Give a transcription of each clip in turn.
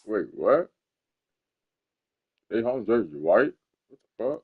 Wait, what? They home jersey white? What the fuck?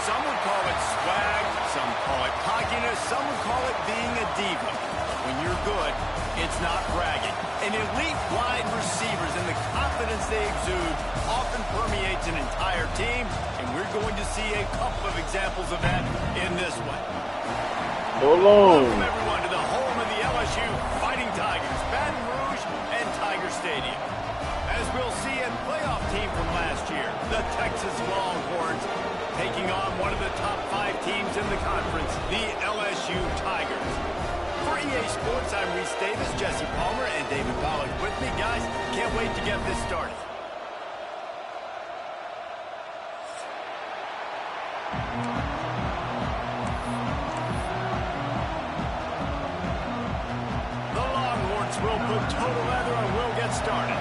Some would call it swag, some call it cockiness, some would call it being a diva. When you're good, it's not bragging. And elite wide receivers and the confidence they exude often permeates an entire team, and we're going to see a couple of examples of that in this one. Hold on. Welcome, everyone, to the home of the LSU Fighting Tigers, Baton Rouge and Tiger Stadium. As we'll see, a playoff team from last year, the Texas Longhorns, taking on one of the top 5 teams in the conference, the LSU Tigers. For EA Sports, I'm Reese Davis, Jesse Palmer, and David Pollack with me. Guys, can't wait to get this started. The Longhorns will put total leather and we'll get started.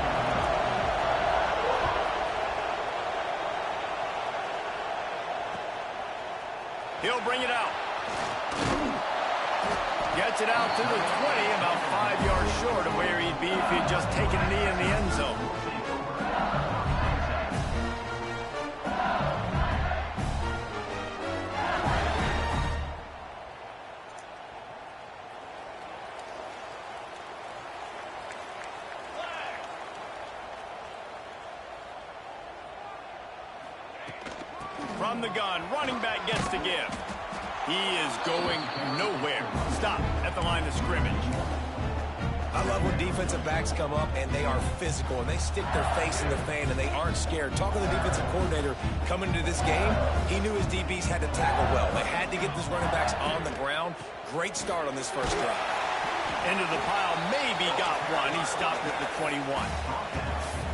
He'll bring it out. Gets it out to the 20, about 5 yards short of where he'd be if he'd just taken a knee in the end zone. From the gun, running back gets to give. He is going nowhere. Stop at the line of scrimmage. I love when defensive backs come up and they are physical and they stick their face in the fan and they aren't scared. Talking to the defensive coordinator coming into this game, he knew his DBs had to tackle well. They had to get these running backs on the ground. Great start on this first drive. Into the pile, maybe got one. He stopped at the 21.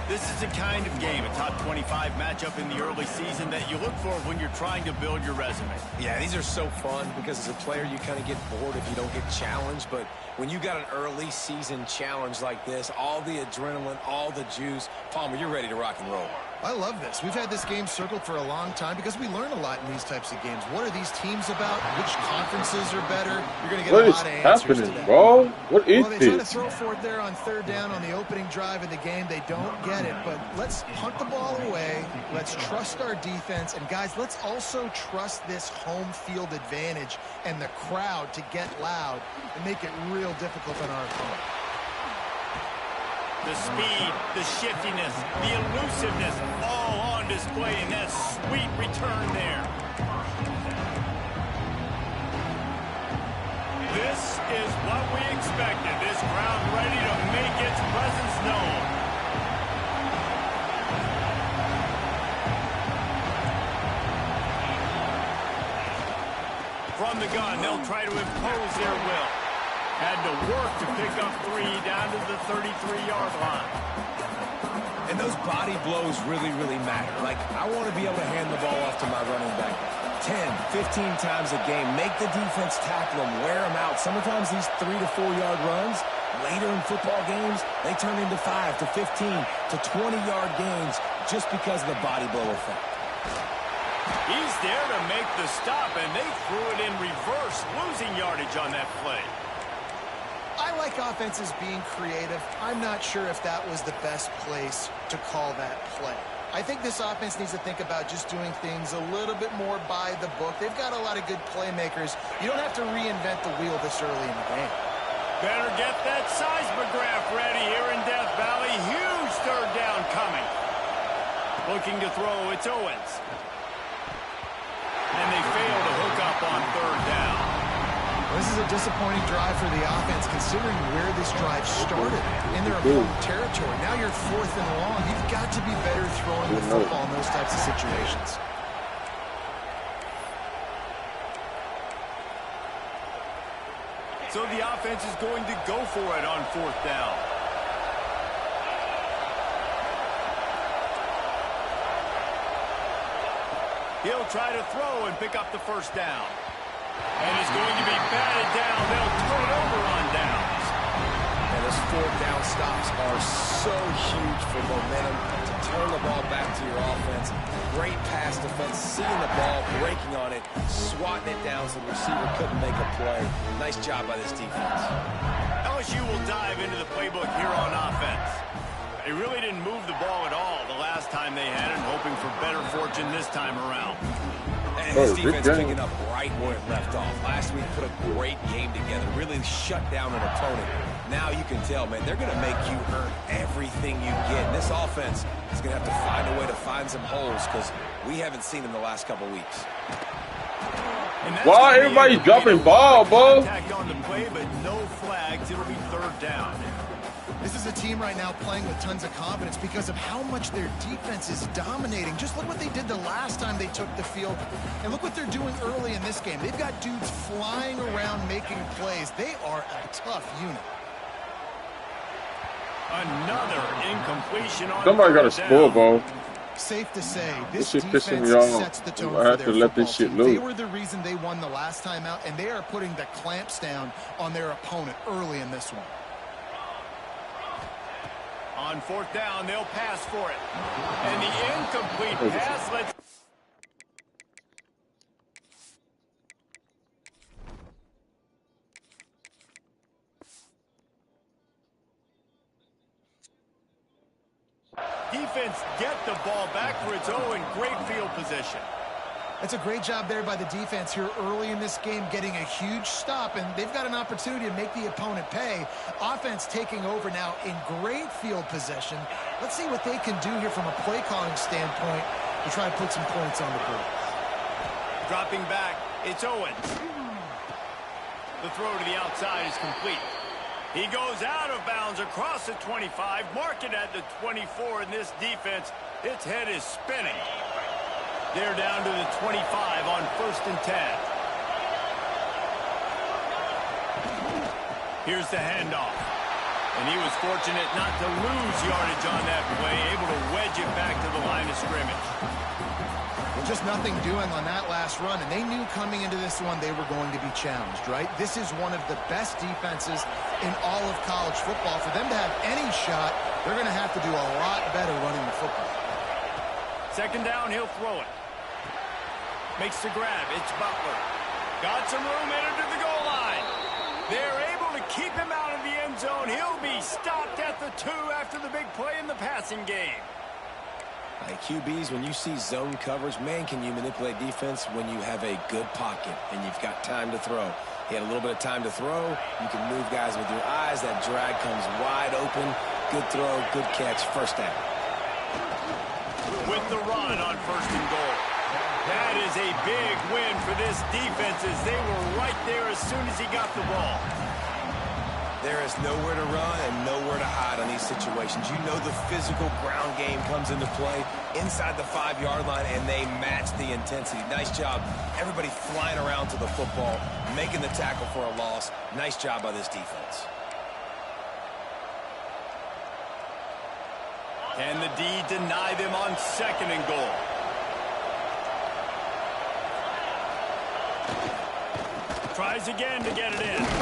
This is the kind of game, a top 25 matchup in the early season that you look for when you're trying to build your resume. Yeah, these are so fun because as a player, you kind of get bored if you don't get challenged. But when you got an early season challenge like this, all the adrenaline, all the juice, Palmer, you're ready to rock and roll. I love this. We've had this game circled for a long time because we learn a lot in these types of games. What are these teams about? Which conferences are better? You're going to get What a is lot of answers to happening, that. bro? What is Well, they try to this? throw for it there on third down on the opening drive of the game. They don't get it, but let's punt the ball away. Let's trust our defense. And, guys, let's also trust this home field advantage and the crowd to get loud and make it real difficult on our opponent. The speed, the shiftiness, the elusiveness, all on display in that sweet return there. This is what we expected. This crowd ready to make its presence known. From the gun, they'll try to impose their will. Had to work to pick up 3 down to the 33-yard line. And those body blows really, really matter. Like, I want to be able to hand the ball off to my running back 10, 15 times a game. Make the defense tackle them, wear them out. Sometimes these 3 to 4-yard runs, later in football games, they turn into 5 to 15 to 20-yard gains just because of the body blow effect. He's there to make the stop, and they threw it in reverse, losing yardage on that play. I like offenses being creative. I'm not sure if that was the best place to call that play. I think this offense needs to think about just doing things a little bit more by the book. They've got a lot of good playmakers. You don't have to reinvent the wheel this early in the game. Better get that seismograph ready here in Death Valley. Huge third down coming. Looking to throw, it's Owens. And they fail to hook up on third down. This is a disappointing drive for the offense considering where this drive started in their opponent territory. Now you're 4th and long. You've got to be better throwing the football in those types of situations. So the offense is going to go for it on 4th down. He'll try to throw and pick up the first down. And it's going to be batted down. They'll turn it over on downs. And those 4th down stops are so huge for momentum to turn the ball back to your offense. Great pass defense, seeing the ball, breaking on it, swatting it down so the receiver couldn't make a play. Nice job by this defense. LSU will dive into the playbook here on offense. They really didn't move the ball at all the last time they had it, hoping for better fortune this time around. And this defense picking up right where it left off. Last week put a great game together, really shut down an opponent. Now you can tell, man, they're going to make you earn everything you get. And this offense is going to have to find a way to find some holes because we haven't seen them the last couple weeks. Why everybody dropping ball, bro? On the play, but no flags. It'll be third down. This is a team right now playing with tons of confidence because of how much their defense is dominating. Just look what they did the last time they took the field. And look what they're doing early in this game. They've got dudes flying around making plays. They are a tough unit. Another incompletion on Somebody got a score, bro. Safe to say, this shit pissing defense me off. sets the tone I for have their to let football this shit team. loose. They were the reason they won the last time out, and they are putting the clamps down on their opponent early in this one. On 4th down, they'll pass for it. And the incomplete pass lets... Defense get the ball back for its own. Great field position. That's a great job there by the defense here early in this game, getting a huge stop, and they've got an opportunity to make the opponent pay. Offense taking over now in great field possession. Let's see what they can do here from a play calling standpoint to try to put some points on the board. Dropping back, it's Owens. The throw to the outside is complete. He goes out of bounds across the 25, marking at the 24, and this defense, its head is spinning. They're down to the 25 on 1st and 10. Here's the handoff. And he was fortunate not to lose yardage on that play, able to wedge it back to the line of scrimmage. Well, just nothing doing on that last run, and they knew coming into this one they were going to be challenged, right? This is one of the best defenses in all of college football. For them to have any shot, they're going to have to do a lot better running the football. Second down, he'll throw it. Makes the grab. It's Butler. Got some room, entered to the goal line. They're able to keep him out of the end zone. He'll be stopped at the 2 after the big play in the passing game. Like QBs, when you see zone coverage, man, can you manipulate defense when you have a good pocket and you've got time to throw. He had a little bit of time to throw. You can move guys with your eyes. That drag comes wide open. Good throw, good catch, first down. With the run on 1st and goal. That is a big win for this defense as they were right there as soon as he got the ball. There is nowhere to run and nowhere to hide on these situations. You know the physical ground game comes into play inside the 5-yard line, and they match the intensity. Nice job. Everybody flying around to the football, making the tackle for a loss. Nice job by this defense. Can the D deny them on 2nd and goal? Tries again to get it in. Into the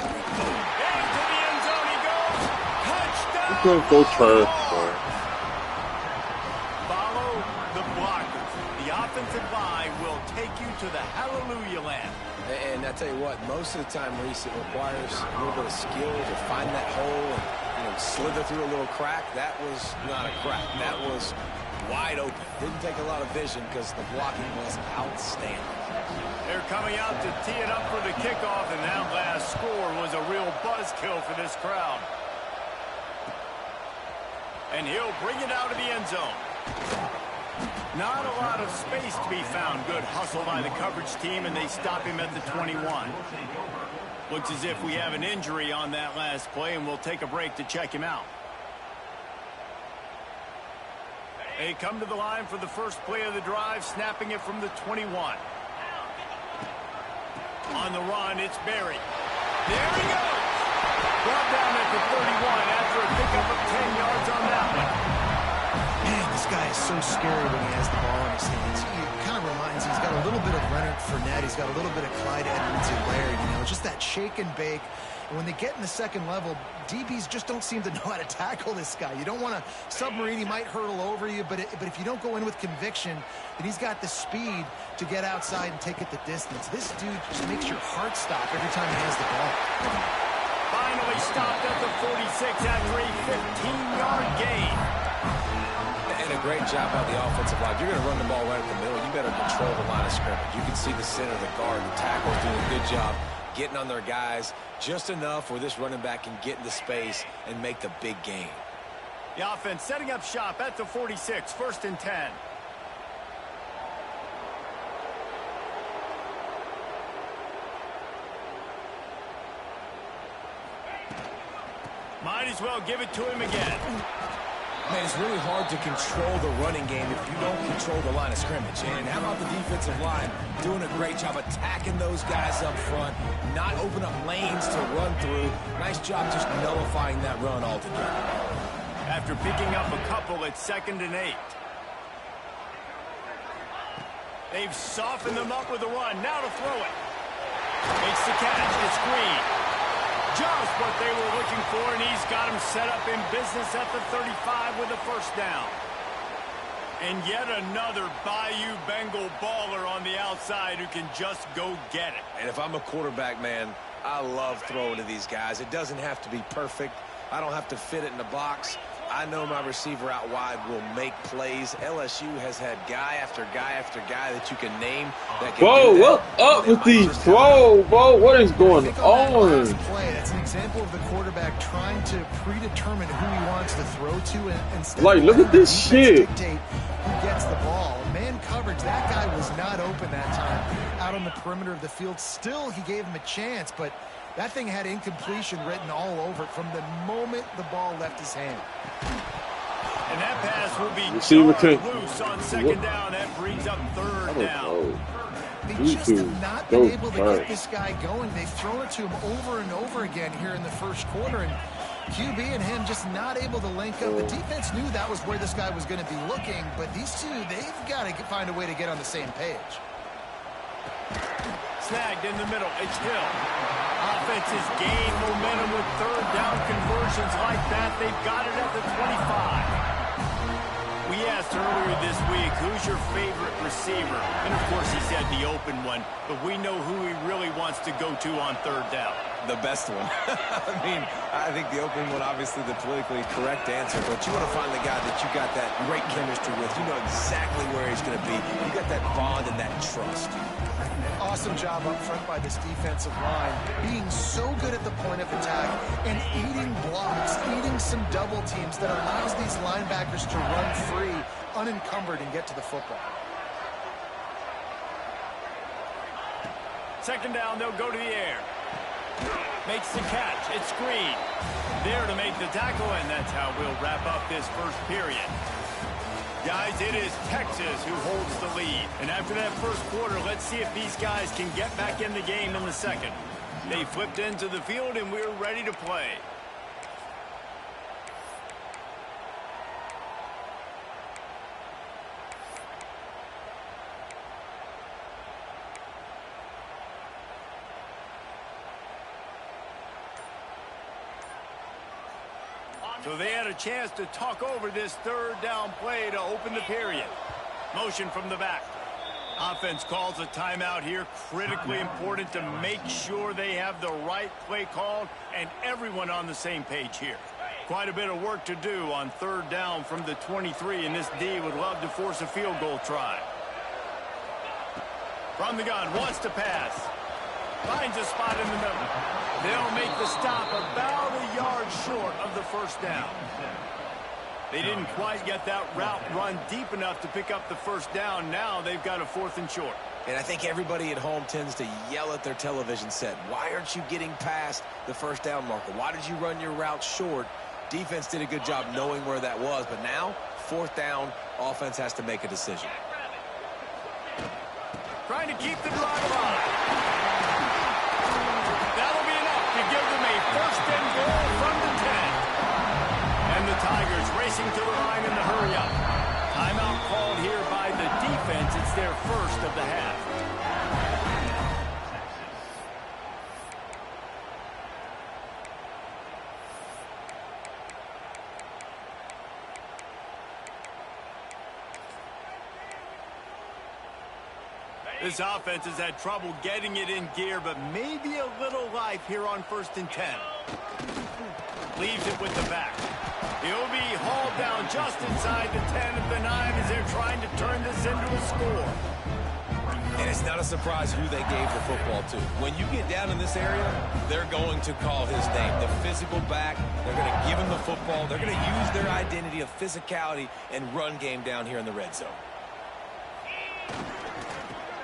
end zone he goes. Touchdown! You couldn't go trash, bro. Follow the blockers. The offensive line will take you to the hallelujah land. And I tell you what, most of the time, Reese, it requires a little bit of skill to find that hole and slither through a little crack. That was not a crack. That was wide open. Didn't take a lot of vision because the blocking was outstanding. They're coming out to tee it up for the kickoff, and that last score was a real buzzkill for this crowd. And he'll bring it out of the end zone. Not a lot of space to be found. Good hustle by the coverage team, and they stop him at the 21. Looks as if we have an injury on that last play, and we'll take a break to check him out. They come to the line for the first play of the drive, snapping it from the 21. On the run, it's Berry. There he goes! Brought down at the 31 after a pickup of 10 yards on that one. Man, this guy is so scary when he has the ball in his hands. He kind of reminds me, he's got a little bit of Leonard Fournette. He's got a little bit of Clyde Edwards-Helaire, just that shake and bake. And when they get in the second level, DBs just don't seem to know how to tackle this guy. You don't want to submarine. He might hurtle over you, but if you don't go in with conviction, then he's got the speed to get outside and take it the distance. This dude just makes your heart stop every time he has the ball. Finally stopped at the 46 after a 15-yard gain. And a great job by the offensive line. If you're going to run the ball right at the middle, you better control the line of scrimmage. You can see the center, the guard, the tackles doing a good job getting on their guys just enough where this running back can get into space and make the big gain. The offense setting up shop at the 46, 1st and 10. Might as well give it to him again. Man, it's really hard to control the running game if you don't control the line of scrimmage. And how about the defensive line doing a great job attacking those guys up front, not open up lanes to run through. Nice job just nullifying that run altogether. After picking up a couple at 2nd and 8. They've softened them up with a run. Now to throw it. Makes the catch. It's Green. Just what they were looking for, and he's got him set up in business at the 35 with a 1st down. And yet another Bayou Bengal baller on the outside who can just go get it. And if I'm a quarterback, man, I love throwing to these guys. It doesn't have to be perfect. I don't have to fit it in the box. I know my receiver out wide will make plays. LSU has had guy after guy after guy that you can name that can do that. What's up with these throw, bro? What is going on? That's an example of the quarterback trying to predetermine who he wants to throw to, and Like, look at this shit. Dictate who gets the ball. Man coverage, that guy was not open that time out on the perimeter of the field. Still, he gave him a chance, but that thing had incompletion written all over it from the moment the ball left his hand. And that pass will be loose on 2nd down. That brings up 3rd down. They just have not been able to get this guy going. They've thrown it to him over and over again here in the first quarter, and QB and him just not able to link up. The defense knew that was where this guy was going to be looking, but these two, they've got to find a way to get on the same page. Snagged in the middle. It's Hill. Offense has gained momentum with 3rd down conversions like that. They've got it at the 25. We asked earlier this week, who's your favorite receiver? And, of course, he said the open one, but we know who he really wants to go to on third down. The best one. I mean, I think the open one, obviously the politically correct answer, but you want to find the guy that you got that great chemistry with. You know exactly where he's going to be. You got that bond and that trust. Awesome job up front by this defensive line, being so good at the point of attack and eating blocks, eating some double teams that allows these linebackers to run free, unencumbered, and get to the football. Second down, they'll go to the air. Makes the catch. It's Green. There to make the tackle, and that's how we'll wrap up this first period. Guys, it is Texas who holds the lead. And after that first quarter, let's see if these guys can get back in the game in the second. They flipped into the field, and we're ready to play. So they had a chance to talk over this third down play to open the period. Motion from the back. Offense calls a timeout here. Critically important to make sure they have the right play called and everyone on the same page here. Quite a bit of work to do on third down from the 23, and this D would love to force a field goal try. From the gun, wants to pass. Finds a spot in the middle. They'll make the stop about a yard short of the first down. They didn't quite get that route run deep enough to pick up the first down. Now they've got a 4th and short. And I think everybody at home tends to yell at their television set. Why aren't you getting past the first down marker? Why did you run your route short? Defense did a good job knowing where that was. But now, 4th down, offense has to make a decision. Trying to keep the drive alive. That'll be enough to give them a 1st and goal from the 10. And the Tigers racing to the line in the hurry up. Timeout called here by the defense. It's their first of the half. This offense has had trouble getting it in gear, but maybe a little life here on 1st and 10. Leaves it with the back. He'll be hauled down just inside the 10 of the 9 as they're trying to turn this into a score. And it's not a surprise who they gave the football to. When you get down in this area, they're going to call his name. The physical back, they're going to give him the football. They're going to use their identity of physicality and run game down here in the red zone.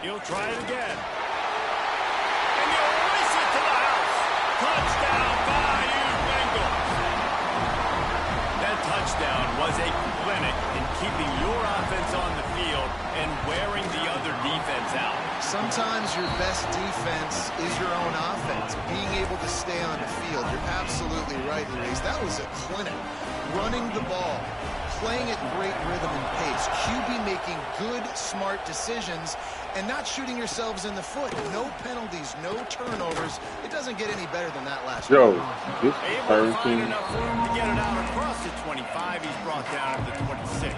He'll try it again. And he'll race it to the house. Touchdown, Bayou Bengals. That touchdown was a clinic in keeping your offense on the field and wearing the other defense out. Sometimes your best defense is your own offense. Being able to stay on the field. You're absolutely right, Luis. That was a clinic. Running the ball, playing at great rhythm and pace. QB making good, smart decisions and not shooting yourselves in the foot. No penalties, no turnovers. It doesn't get any better than that last Yo, one. this Able to find enough room to get it out across the 25. He's brought down at the 26.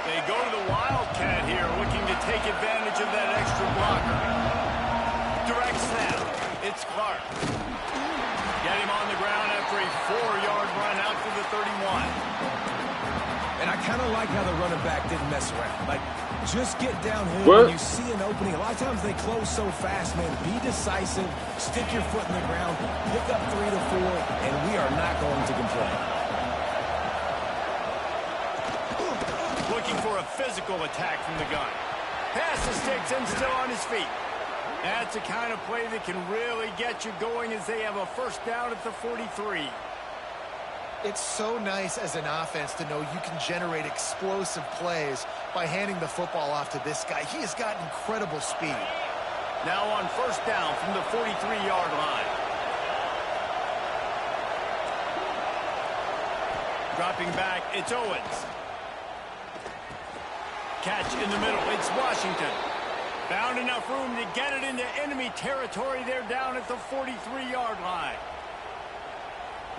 They go to the Wildcat here, looking to take advantage of that extra blocker. Direct snap. It's Clark. Get him on the ground after a 4-yard run out to the 31. And I kind of like how the running back didn't mess around. Like, just get downhill What? when you see an opening. A lot of times they close so fast, man. Be decisive, stick your foot in the ground, pick up 3 to 4, and we are not going to complain. Looking for a physical attack from the gun. Pass the sticks and still on his feet. That's the kind of play that can really get you going as they have a 1st down at the 43. It's so nice as an offense to know you can generate explosive plays by handing the football off to this guy. He has got incredible speed. Now on 1st down from the 43-yard line. Dropping back, it's Owens. Catch in the middle, it's Washington. Found enough room to get it into enemy territory. They're down at the 43-yard line.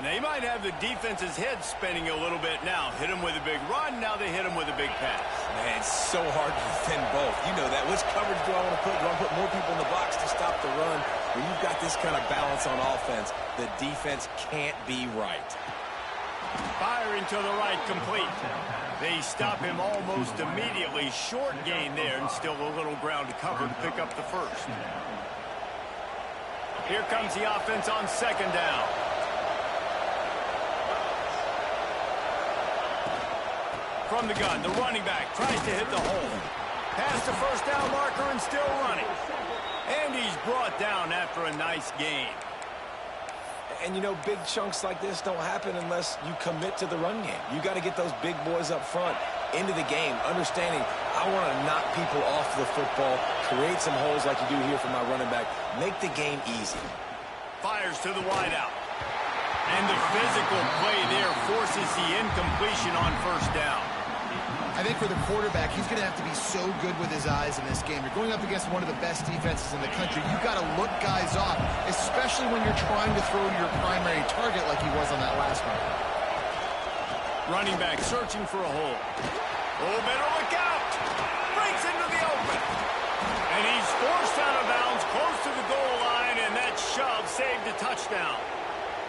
They might have the defense's head spinning a little bit now. Hit him with a big run, now they hit him with a big pass. Man, it's so hard to defend both. You know that. Which coverage do I want to put? Do I put more people in the box to stop the run? When you've got this kind of balance on offense, the defense can't be right. Firing to the right, complete. They stop him almost immediately. Short gain there, and still a little ground to cover to pick up the first. Here comes the offense on second down. From the gun, the running back tries to hit the hole. Past the first down marker and still running. And he's brought down after a nice gain. And, you know, big chunks like this don't happen unless you commit to the run game. You got to get those big boys up front into the game, understanding I want to knock people off the football, create some holes like you do here for my running back, make the game easy. Fires to the wideout. And the physical play there forces the incompletion on first down. I think for the quarterback, he's going to have to be so good with his eyes in this game. You're going up against one of the best defenses in the country. You've got to look guys off, especially when you're trying to throw to your primary target like he was on that last one. Running back searching for a hole. Oh, better look out. Breaks into the open. And he's forced out of bounds close to the goal line, and that shove saved a touchdown.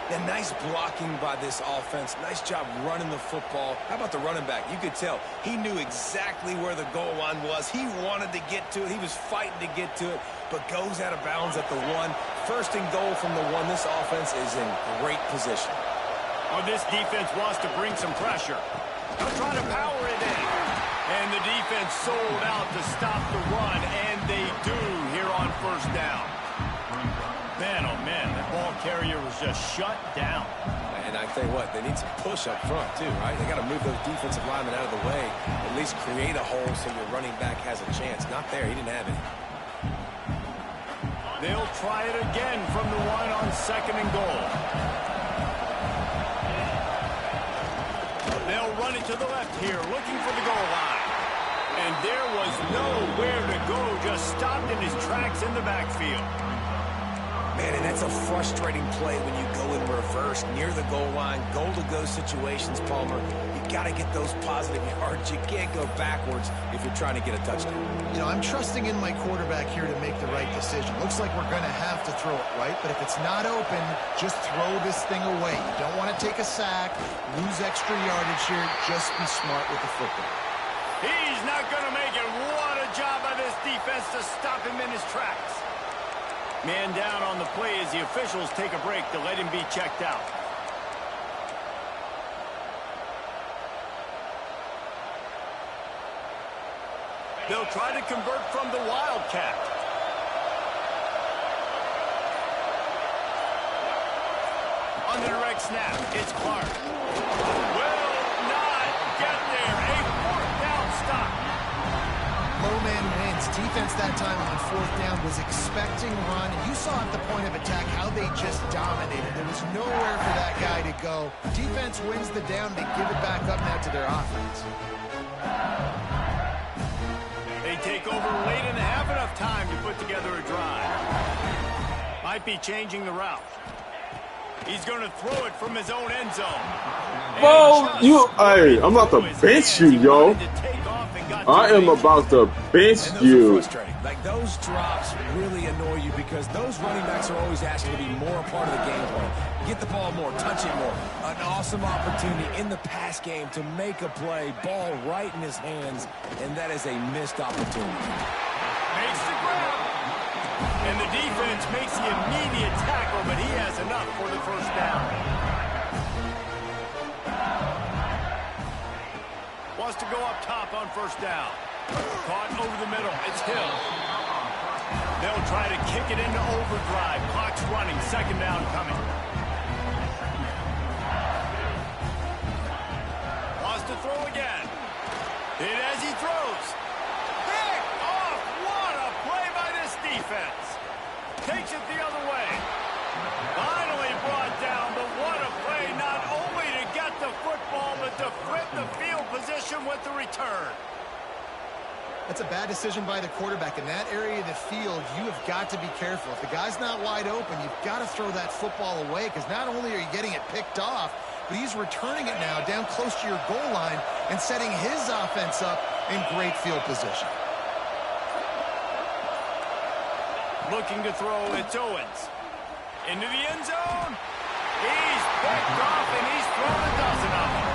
Yeah, nice blocking by this offense. Nice job running the football. How about the running back? You could tell he knew exactly where the goal line was. He wanted to get to it. He was fighting to get to it, but goes out of bounds at the one. First and goal from the one. This offense is in great position. Well, this defense wants to bring some pressure. They'll try to power it in. And the defense sold out to stop the run, and they do here on first down. Man, oh man, the ball carrier was just shut down. And I tell you what, they need some push up front too, right? They got to move those defensive linemen out of the way, at least create a hole so your running back has a chance. Not there, he didn't have any. They'll try it again from the one on second and goal. They'll run it to the left here, looking for the goal line. And there was nowhere to go, just stopped in his tracks in the backfield. Man, and that's a frustrating play when you go in reverse near the goal line, goal-to-go situations, Palmer. You got to get those positive yards. You can't go backwards if you're trying to get a touchdown. You know, I'm trusting in my quarterback here to make the right decision. Looks like we're going to have to throw it, right? But if it's not open, just throw this thing away. You don't want to take a sack, lose extra yardage here. Just be smart with the football. He's not going to make it. What a job by this defense to stop him in his tracks. Man down on the play as the officials take a break to let him be checked out. They'll try to convert from the Wildcat. On the direct snap, it's Clark. Will not get there. A fourth down stop. Low man wins. Defense that time on fourth down was expecting run. And you saw at the point of attack how they just dominated. There was nowhere for that guy to go. Defense wins the down. They give it back up now to their offense. They take over late and have enough time to put together a drive. Might be changing the route. He's going to throw it from his own end zone. Bro, hey, I'm about to bench you, yo. I am about to bench you. Frustrating. Like, those drops really annoy you because those running backs are always asking to be more a part of the game plan. Get the ball more, touch it more. An awesome opportunity in the pass game to make a play, ball right in his hands, and that is a missed opportunity. Makes the grab. And the defense makes the immediate tackle, but he has enough for the first down. Wants to go up top on first down. Caught over the middle. It's Hill. They'll try to kick it into overdrive. Clock's running. Second down coming. Wants to throw again. Hit as he throws. Pick off. What a play by this defense. Takes it the other way. Finally brought down, but what a play. Not only to get the football, but to flip the field position with the return. That's a bad decision by the quarterback. In that area of the field, you have got to be careful. If the guy's not wide open, you've got to throw that football away because not only are you getting it picked off, but he's returning it now down close to your goal line and setting his offense up in great field position. Looking to throw, it's Owens. Into the end zone. He's picked off, and he's thrown a dozen of them.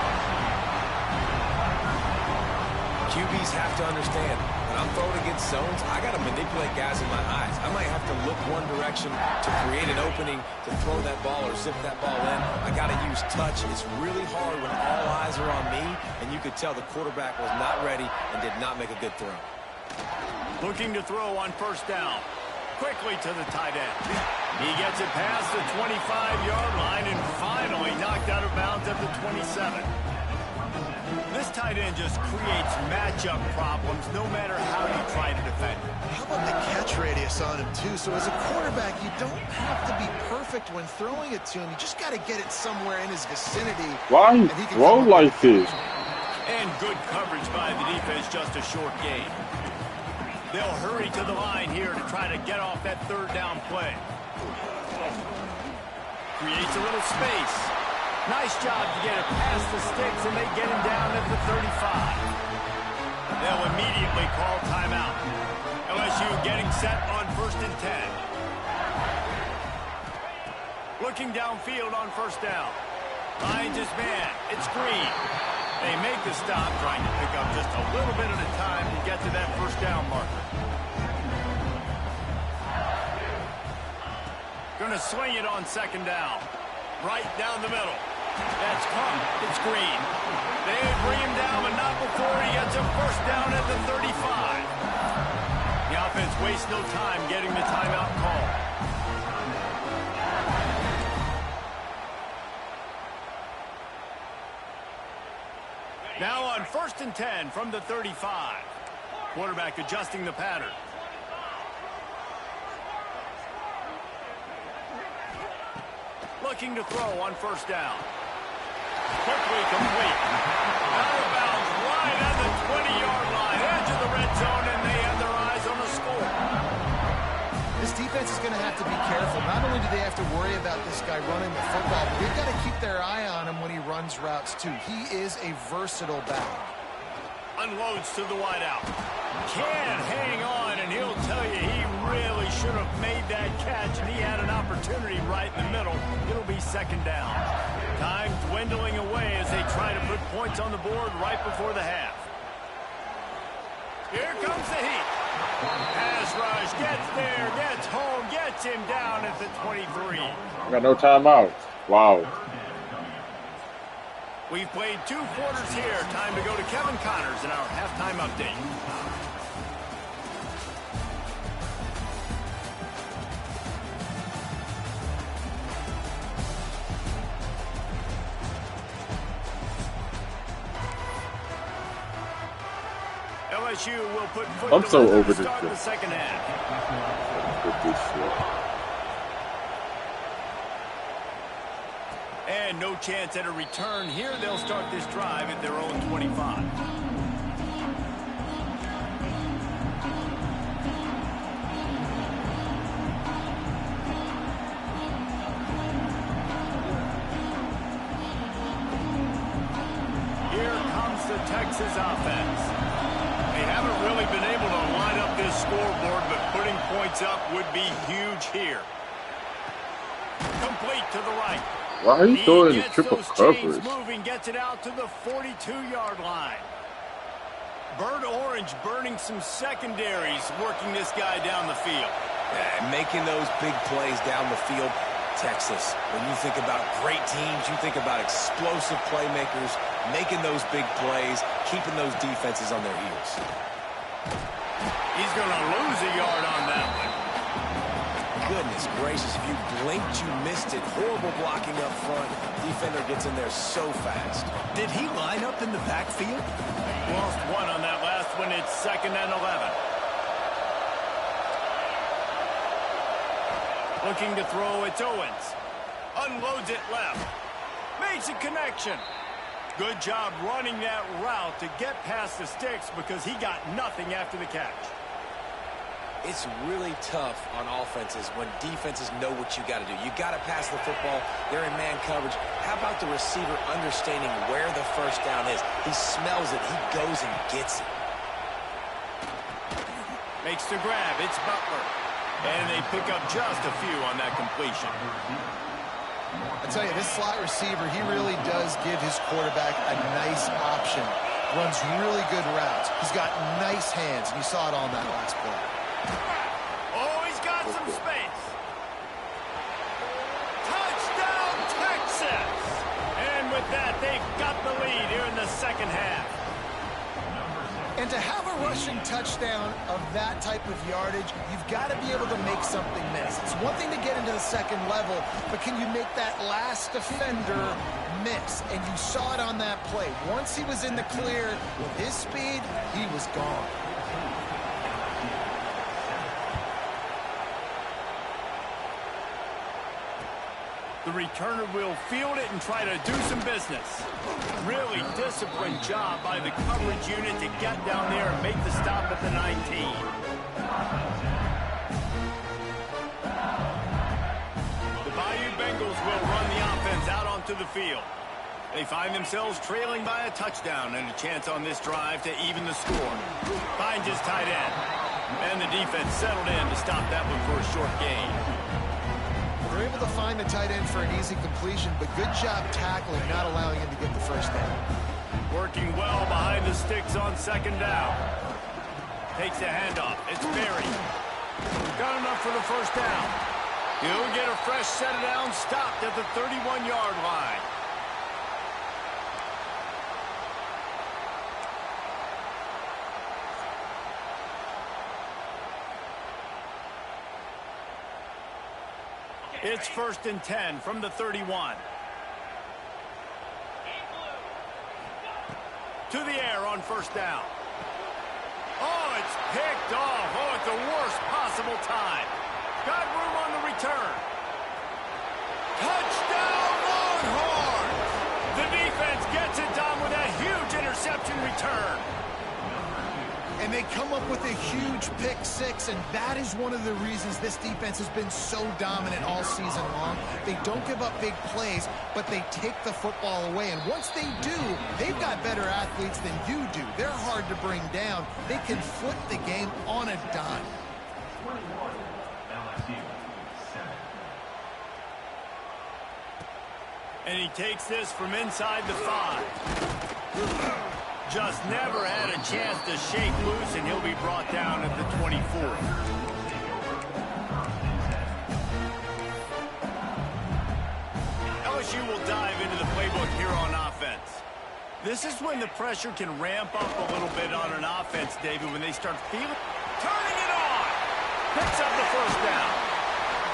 QBs have to understand, when I'm throwing against zones, I got to manipulate guys in my eyes. I might have to look one direction to create an opening to throw that ball or zip that ball in. I got to use touch. It's really hard when all eyes are on me, and you could tell the quarterback was not ready and did not make a good throw. Looking to throw on first down. Quickly to the tight end. He gets it past the 25-yard line and finally knocked out of bounds at the 27. This tight end just creates matchup problems no matter how you try to defend him. How about the catch radius on him, too? So as a quarterback, you don't have to be perfect when throwing it to him. You just got to get it somewhere in his vicinity. Why he throw like this? And good coverage by the defense, just a short gain. They'll hurry to the line here to try to get off that third down play. Creates a little space. Nice job to get it past the sticks, and they get him down at the 35. They'll immediately call timeout. LSU getting set on 1st and 10. Looking downfield on first down. Finds his man. It's Green. They make the stop, trying to pick up just a little bit at a time to get to that first down marker. Gonna swing it on second down. Right down the middle. That's Crump. It's Green. They bring him down, but not before he gets a first down at the 35. The offense wastes no time getting the timeout call. Now on 1st and 10 from the 35. Quarterback adjusting the pattern. Looking to throw on first down. Quickly complete. Out of bounds, right at the 20-yard line. Edge of the red zone, and they have their eyes on the score. This defense is going to have to be careful. Not only do they have to worry about this guy running the football, but they've got to keep their eye on him when he runs routes, too. He is a versatile back. Unloads to the wideout. Can't hang on, and he'll tell you he really should have made that catch, and he had an opportunity right in the middle. It'll be second down. Time dwindling away as they try to put points on the board right before the half. Here comes the heat. Pass rush, gets there, gets home, gets him down at the 23. Got no timeout. Wow. We've played 2 quarters here. Time to go to Kevin Connors in our halftime update. LSU will put foot I'm so over to this start shit. the second half. And no chance at a return here. They'll start this drive at their own 25. Here comes the Texas offense. They haven't really been able to line up this scoreboard, but putting points up would be huge here. Complete to the right. Why are you throwing triple coverage? Moving, gets it out to the 42-yard line. Bird Orange burning some secondaries, working this guy down the field. Making those big plays down the field. Texas, when you think about great teams, you think about explosive playmakers, making those big plays, keeping those defenses on their heels. He's going to lose a yard on that one. Goodness gracious, if you blinked, you missed it. Horrible blocking up front. Defender gets in there so fast. Did he line up in the backfield? Lost one on that last one. It's 2nd and 11. Looking to throw, it's Owens. Unloads it left. Makes a connection. Good job running that route to get past the sticks because he got nothing after the catch. It's really tough on offenses when defenses know what you got to do. You got to pass the football. They're in man coverage. How about the receiver understanding where the first down is? He smells it. He goes and gets it. Makes the grab. It's Butler. And they pick up just a few on that completion. I tell you, this slot receiver, he really does give his quarterback a nice option. Runs really good routes. He's got nice hands, and you saw it on that last play. Oh, he's got some space. Touchdown, Texas! And with that, they've got the lead here in the second half. And to have a rushing touchdown of that type of yardage, you've got to be able to make something miss. It's one thing to get into the second level, but can you make that last defender miss? And you saw it on that play. Once he was in the clear with his speed, he was gone. The returner will field it and try to do some business. Really disciplined job by the coverage unit to get down there and make the stop at the 19. The Bayou Bengals will run the offense out onto the field. They find themselves trailing by a touchdown and a chance on this drive to even the score. Finds his tight end. And the defense settled in to stop that one for a short gain. They're able to find the tight end for an easy completion, but good job tackling, not allowing him to get the first down. Working well behind the sticks on second down. Takes the handoff. It's Berry. Got enough for the first down. He'll get a fresh set of downs stopped at the 31-yard line. It's 1st and 10 from the 31. To the air on first down. Oh, it's picked off. Oh, at the worst possible time. Got room on the return. Touchdown, Longhorns! The defense gets it done with a huge interception return. And they come up with a huge pick six, and that is one of the reasons this defense has been so dominant all season long. They don't give up big plays, but they take the football away. And once they do, they've got better athletes than you do. They're hard to bring down. They can flip the game on a dime. And he takes this from inside the 5. Just never had a chance to shake loose, and he'll be brought down at the 24. LSU will dive into the playbook here on offense. This is when the pressure can ramp up a little bit on an offense, David, when they start feeling. Turning it on! Picks up the first down.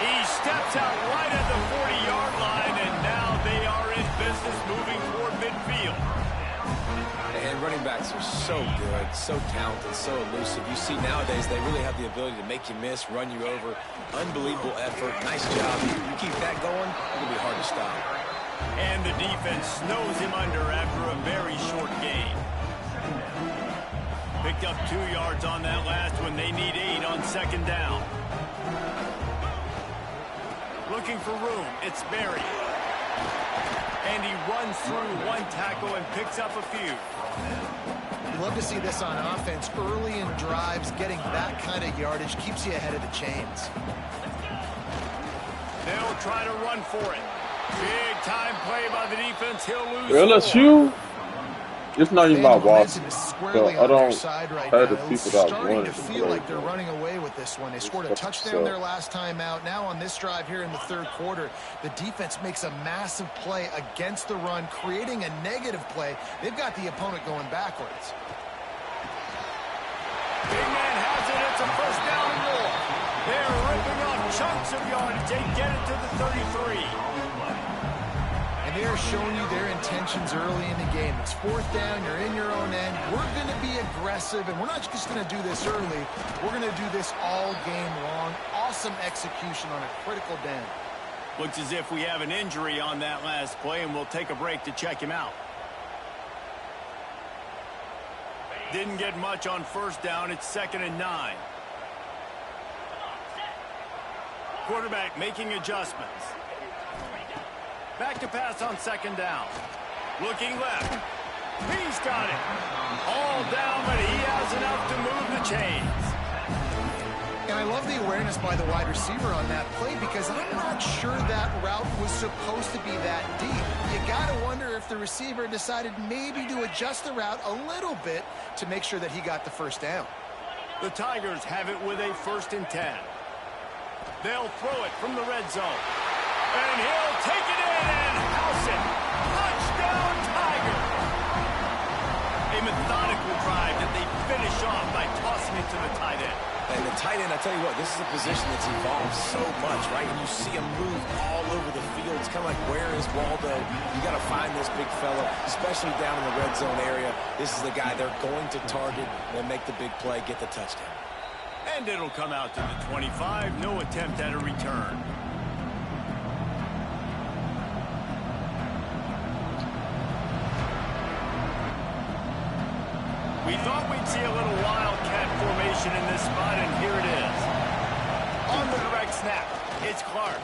He steps out right at the 40-yard line, and now they are in business moving toward midfield. And running backs are so good, so talented, so elusive. You see nowadays they really have the ability to make you miss, run you over. Unbelievable effort. Nice job. You keep that going, it'll be hard to stop. And the defense snows him under after a very short gain. Picked up 2 yards on that last one. They need 8 on second down. Looking for room. It's Berry. And he runs through one tackle and picks up a few. You love to see this on offense. Early in drives, getting that kind of yardage keeps you ahead of the chains. They'll try to run for it. Big time play by the defense. He'll lose. LSU, it's not even about Boston. So I don't right have the people that starting want to feel like they're running away with this one. They scored a touchdown their last time out. Now on this drive here in the third quarter, the defense makes a massive play against the run, creating a negative play. They've got the opponent going backwards. Big man has it. It's a first down and more. They're ripping off chunks of yardage. They get it to the 33. And they are showing you their intentions early in the game. It's fourth down. You're in your own end. We're going to be aggressive, and we're not just going to do this early. We're going to do this all game long. Awesome execution on a critical down. Looks as if we have an injury on that last play, and we'll take a break to check him out. Didn't get much on first down. It's 2nd and 9. Quarterback making adjustments. Back to pass on 2nd down. Looking left. He's got it. All down, but he has enough to move the chains. And I love the awareness by the wide receiver on that play because I'm not sure that route was supposed to be that deep. You got to wonder if the receiver decided maybe to adjust the route a little bit to make sure that he got the first down. The Tigers have it with a 1st and 10. They'll throw it from the red zone. And he'll take it in and house it. Touchdown, Tigers! A methodical drive that they finish off by tossing it to the tight end. And the tight end, I tell you what, this is a position that's evolved so much, right? And you see him move all over the field. It's kind of like, where is Waldo? You got to find this big fella, especially down in the red zone area. This is the guy they're going to target and make the big play, get the touchdown. And it'll come out to the 25. No attempt at a return. We thought we'd see a little wildcat formation in this spot, and here it is. On the direct snap, it's Clark.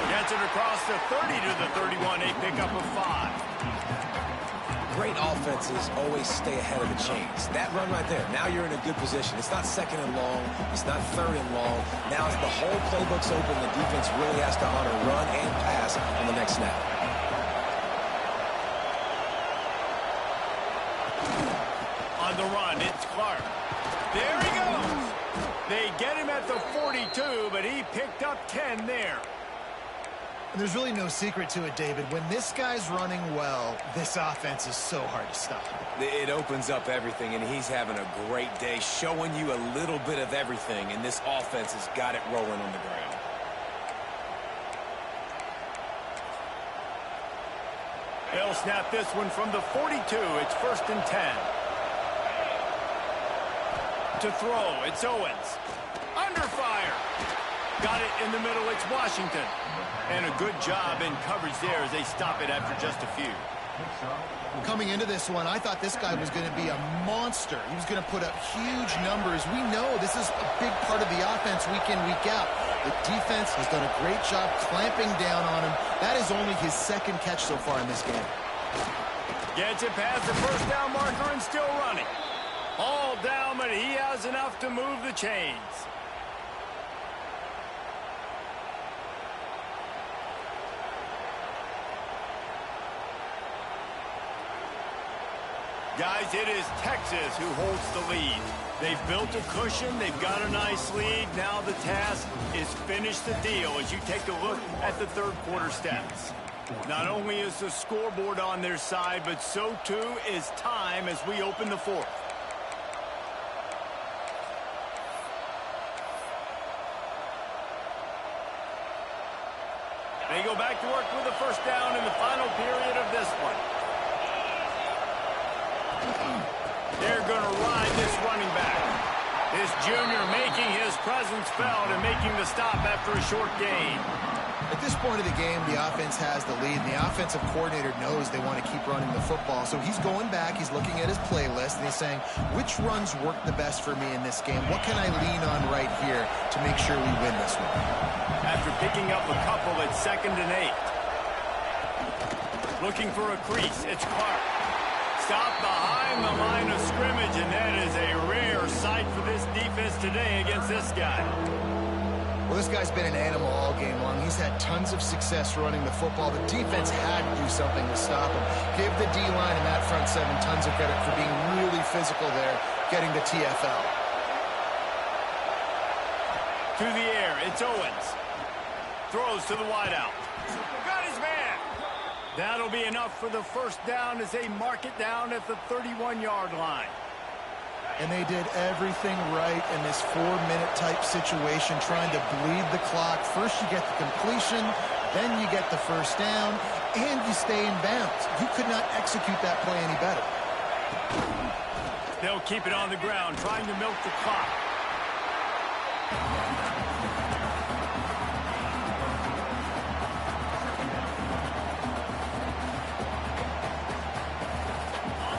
Gets it across the 30 to the 31, a pickup of 5. Great offenses always stay ahead of the chains. That run right there, now you're in a good position. It's not 2nd and long. It's not 3rd and long. Now as the whole playbook's open, the defense really has to honor run and pass on the next snap. On the run, it's Clark. There he goes. They get him at the 42, but he picked up 10 there. There's really no secret to it, David. When this guy's running well, this offense is so hard to stop. It opens up everything, and he's having a great day, showing you a little bit of everything, and this offense has got it rolling on the ground. They'll snap this one from the 42. It's 1st and 10. To throw, it's Owens. Under fire. Got it in the middle, it's Washington. And a good job in coverage there as they stop it after just a few. Coming into this one, I thought this guy was going to be a monster. He was going to put up huge numbers. We know this is a big part of the offense week in, week out. The defense has done a great job clamping down on him. That is only his 2nd catch so far in this game. Gets it past the first down marker and still running. All down, but he has enough to move the chains. Guys, it is Texas who holds the lead. They've built a cushion. They've got a nice lead. Now the task is finish the deal as you take a look at the 3rd quarter stats. Not only is the scoreboard on their side, but so too is time as we open the 4th. They go back to work with the 1st down in the final period of this one. They're going to ride this running back. This junior making his presence felt and making the stop after a short gain. At this point of the game, the offense has the lead, and the offensive coordinator knows they want to keep running the football. So he's going back, he's looking at his playlist, and he's saying, which runs work the best for me in this game? What can I lean on right here to make sure we win this one? After picking up a couple, it's 2nd and 8. Looking for a crease, it's Clark. Stop behind the line of scrimmage, and that is a rare sight for this defense today against this guy. Well, this guy's been an animal all game long. He's had tons of success running the football. The defense had to do something to stop him. Give the D-line and that front 7 tons of credit for being really physical there, getting the TFL. To the air, it's Owens. Throws to the wideout. Got his man. That'll be enough for the 1st down as they mark it down at the 31-yard line. And they did everything right in this 4-minute type situation, trying to bleed the clock. First you get the completion, then you get the 1st down, and you stay in bounds. You could not execute that play any better. They'll keep it on the ground, trying to milk the clock.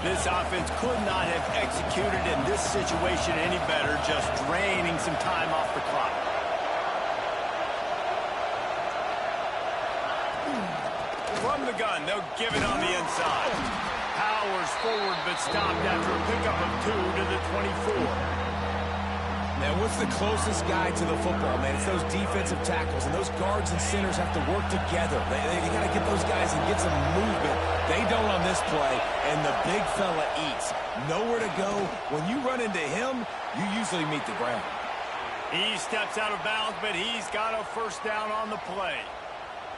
This offense could not have executed in this situation any better, just draining some time off the clock. From the gun, they'll give it on the inside. Powers forward, but stopped after a pickup of 2 to the 24. Now, what's the closest guy to the football, man? It's those defensive tackles, and those guards and centers have to work together. They got to get those guys and get some movement. They don't on this play, and the big fella eats. Nowhere to go. When you run into him, you usually meet the ground. He steps out of bounds, but he's got a first down on the play.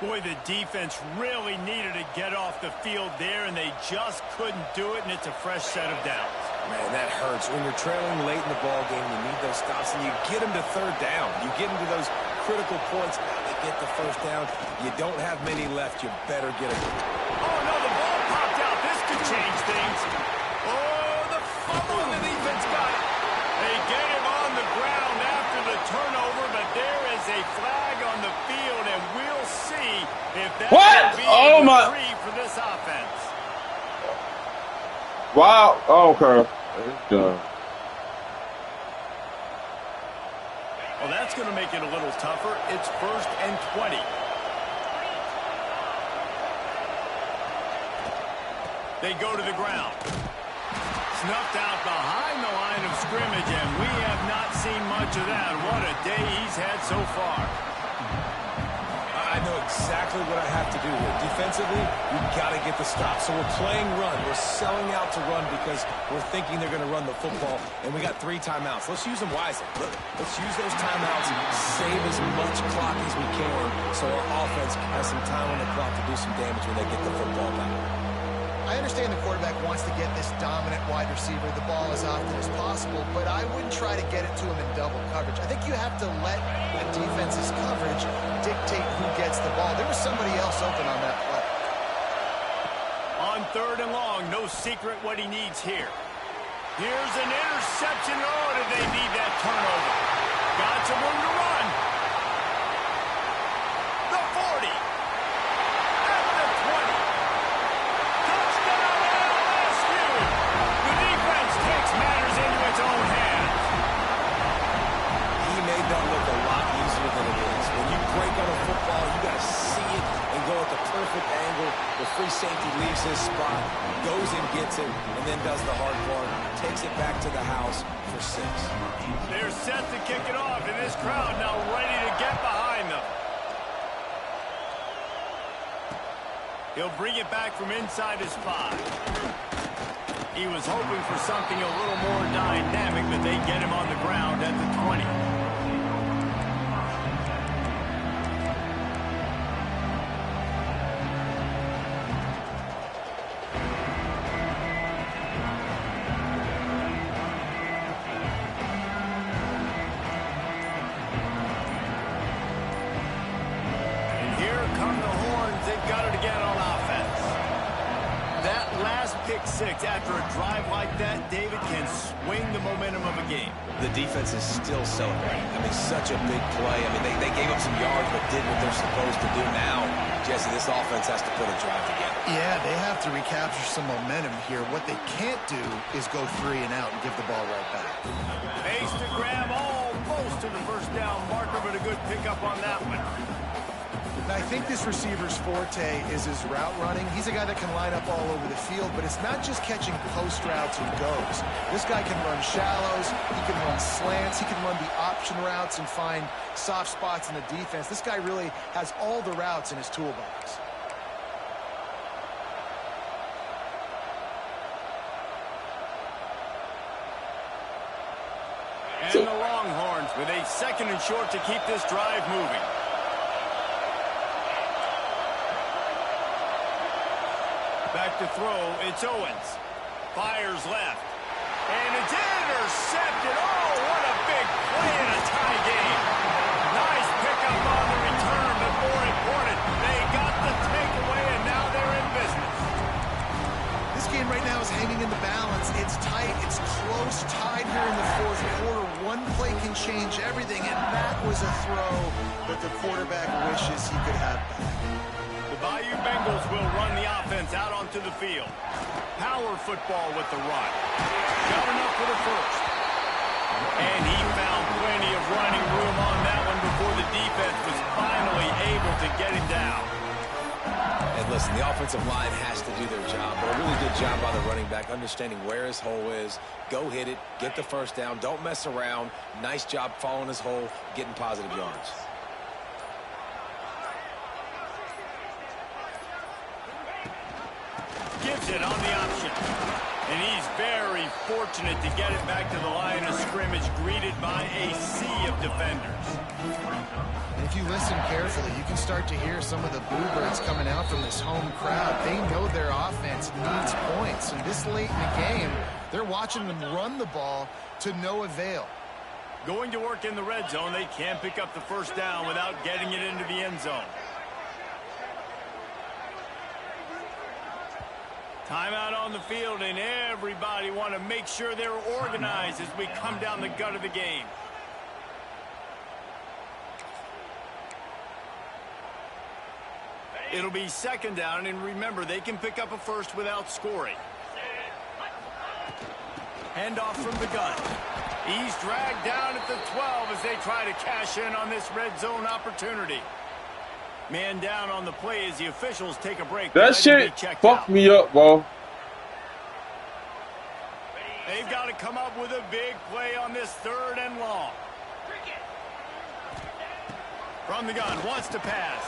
Boy, the defense really needed to get off the field there, and they just couldn't do it, and it's a fresh set of downs. Man, that hurts. When you're trailing late in the ball game, you need those stops, and you get them to third down. You get them to those critical points. Now they get the first down. You don't have many left. You better get it. Oh, no, the ball popped out. This could change things. Oh, the fumble, and the defense got it. They get him on the ground after the turnover, but there is a flag on the field, and we'll see if that will be a reprieve for this offense. Wow. Oh, okay. Well, that's going to make it a little tougher. It's 1st and 20. They go to the ground. Snuffed out behind the line of scrimmage, and we have not seen much of that. What a day he's had so far. I know exactly what I have to do here. Defensively, you've got to get the stop. So we're playing run. We're selling out to run because we're thinking they're going to run the football, and we got 3 timeouts. Let's use them wisely. Let's use those timeouts and save as much clock as we can so our offense has some time on the clock to do some damage when they get the football back. I understand the quarterback wants to get this dominant wide receiver the ball as often as possible, but I wouldn't try to get it to him in double coverage. I think you have to let the defense's coverage dictate who gets the ball. There was somebody else open on that play. On 3rd and long, no secret what he needs here. Here's an interception. Oh, did they need that turnover? Got some room to run. The 40. At the 20. Touchdown, LSU. The defense takes matters into its own hands. He made that look a lot easier than it is. When you break on a football, you got to see it and go at the perfect angle. The free safety leaves his spot, goes and gets it, and then does the hard part, takes it back to the house for 6. They're set to kick it off, and this crowd now ready to get behind them. He'll bring it back from inside his 5. He was hoping for something a little more dynamic, but they get him on the ground at the 20. Pick 6 after a drive like that, David can swing the momentum of a game. The defense is still celebrating. I mean, such a big play. I mean, they gave up some yards but did what they're supposed to do. Now, Jesse, this offense has to put a drive together. Yeah, they have to recapture some momentum here. What they can't do is go 3 and out and give the ball right back. Pace to grab almost to the first down marker, but a good pickup on that one. I think this receiver's forte is his route running. He's a guy that can line up all over the field, but it's not just catching post routes and goes. This guy can run shallows, he can run slants, he can run the option routes and find soft spots in the defense. This guy really has all the routes in his toolbox. And the Longhorns with a 2nd and short to keep this drive moving. Back to throw, it's Owens. Fires left. And it's intercepted. Oh, what a big play in a tie game. Nice pickup on the return, but more important, they got the takeaway, and now they're in business. This game right now is hanging in the balance. It's tight, it's close, tied here in the 4th quarter. One play can change everything, and that was a throw that the quarterback wishes he could have back. The Bayou Bengals will run the offense offense out onto the field. Power football with the run. Got enough for the first. And he found plenty of running room on that one before the defense was finally able to get him down. And listen, the offensive line has to do their job, but a really good job by the running back, understanding where his hole is. Go hit it, get the first down, don't mess around. Nice job following his hole, getting positive yards. Gives it on the option. And he's very fortunate to get it back to the line of scrimmage, greeted by a sea of defenders. And if you listen carefully, you can start to hear some of the boo birds coming out from this home crowd. They know their offense needs points. And this late in the game, they're watching them run the ball to no avail. Going to work in the red zone, they can pick up the first down without getting it into the end zone. Timeout on the field, and everybody want to make sure they're organized as we come down the gut of the game. It'll be second down, and remember, they can pick up a first without scoring. Handoff from the gun. He's dragged down at the 12 as they try to cash in on this red zone opportunity. Man down on the play as the officials take a break. That shit fucked me up, bro. They've got to come up with a big play on this third and long. From the gun, wants to pass.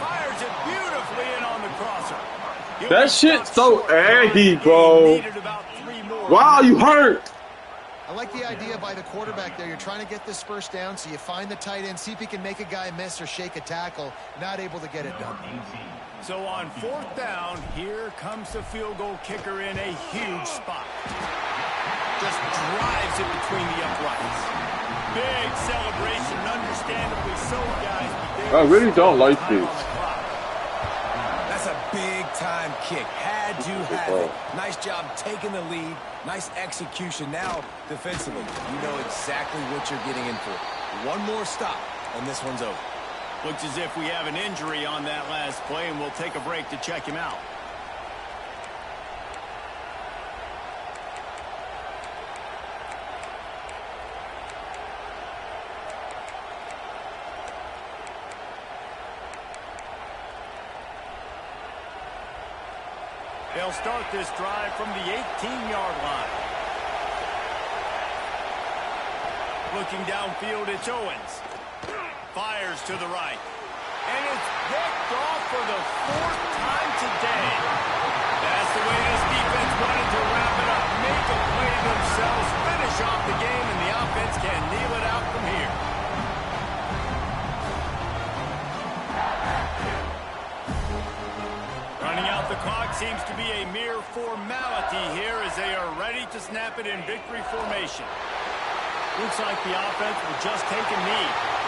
Fires it beautifully in on the crosser. That shit's so aggy, bro. Wow, you hurt. I like the idea by the quarterback there. You're trying to get this first down, so you find the tight end, see if he can make a guy miss or shake a tackle. Not able to get it done. So on fourth down, here comes the field goal kicker in a huge spot. Just drives it between the uprights. Big celebration, understandably so, guys. I really don't like this. That's a big-time kick. Had to have it. Nice job taking the lead. Nice execution. Now, defensively, you know exactly what you're getting in for. One more stop, and this one's over. Looks as if we have an injury on that last play, and we'll take a break to check him out. They'll start this drive from the 18-yard line. Looking downfield, it's Owens. Fires to the right. And it's picked off for the fourth time today. That's the way this defense wanted to wrap it up. Make a play themselves, finish off the game, and the offense can kneel it out from here. Running out the clock seems to be a mere formality here as they are ready to snap it in victory formation. Looks like the offense will just take a knee.